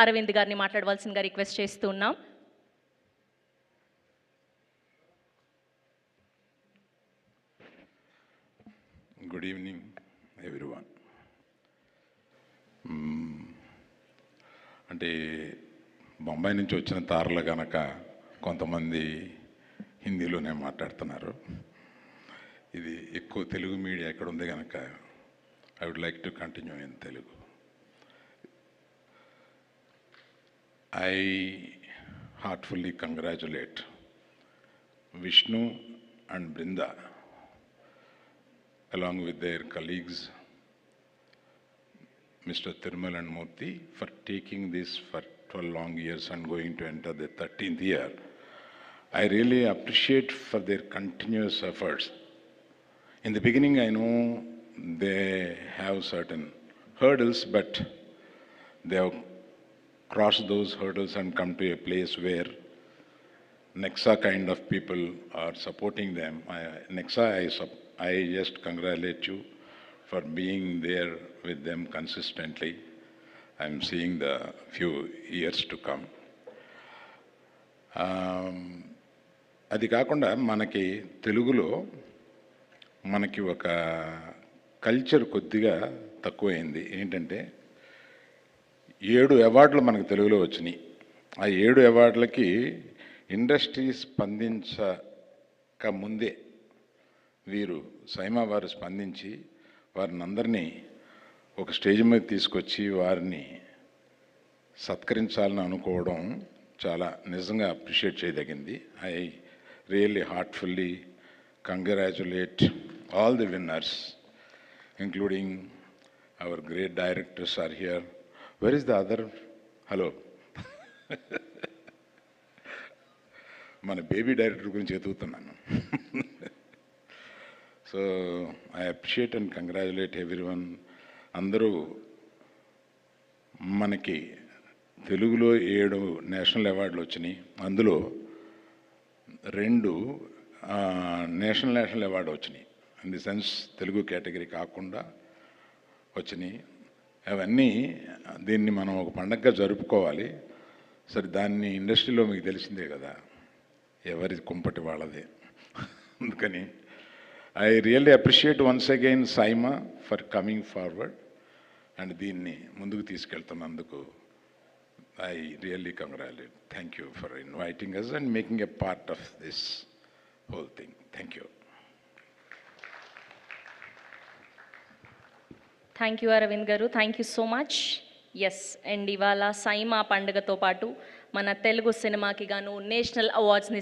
అరవింద్ గారిని మాట్లాడవలసిందిగా రిక్వెస్ట్ చేస్తున్నాం. Good evening everyone. అంటే బొంబాయి నుంచి వచ్చిన తారలు కనుక కొంతమంది హిందీలోనే మాట్లాడుతున్నారు. ఇది ఎక్కువ తెలుగు మీడియా ఎక్కడ ఉంది కనుక I would like to continue in Telugu. I heartfully congratulate Vishnu and Brinda along with their colleagues Mr. Thirumal and Murthy for taking this for 12 long years and going to enter the 13th year. I really appreciate for their continuous efforts. In the beginning I know they have certain hurdles, but they have cross those hurdles and come to a place where Nexa kind of people are supporting them. Nexa, I just congratulate you for being there with them consistently. I'm seeing the few years to come. అది కాకుండా మనకి తెలుగులో మనకి ఒక culture కొద్దిగా తక్కువైంది. ఏంటంటే 7 అవార్డులు మనకు తెలుగులో వచ్చినాయి. ఆ 7 అవార్డులకి ఇండస్ట్రీ స్పందించక ముందే వీరు సైమా వారు స్పందించి వారిని అందరినీ ఒక స్టేజ్ మీద తీసుకొచ్చి వారిని సత్కరించాలని అనుకోవడం చాలా నిజంగా అప్రిషియేట్ చేయదగింది. I really heartfully congratulate all the winners including our great directors are here. Where is the other? Hello. మన బేబీ డైరెక్టర్ గురించి ఎదుగుతున్నాను. So I appreciate and congratulate everyone. అందరూ మనకి తెలుగులో 7 నేషనల్ అవార్డులు వచ్చినాయి. అందులో 2 నేషనల్ అవార్డు వచ్చినాయి. In the sense Telugu category కాకుండా వచ్చినాయి. అవన్నీ దీన్ని మనం ఒక పండగగా జరుపుకోవాలి. సరే, దాన్ని ఇండస్ట్రీలో మీకు తెలిసిందే కదా, ఎవరి కుంపటి వాళ్ళదే. అందుకని I really appreciate once again SIIMA for coming forward and దీన్ని ముందుకు తీసుకెళ్తున్నందుకు I really congratulate. Thank you for inviting us and making a part of this whole thing. Thank you. Thank you Aravind garu, thank you so much. Yes, and ఇవాళ సైమా పండుగతో పాటు మన తెలుగు సినిమాకి గాను national అవార్డ్స్ని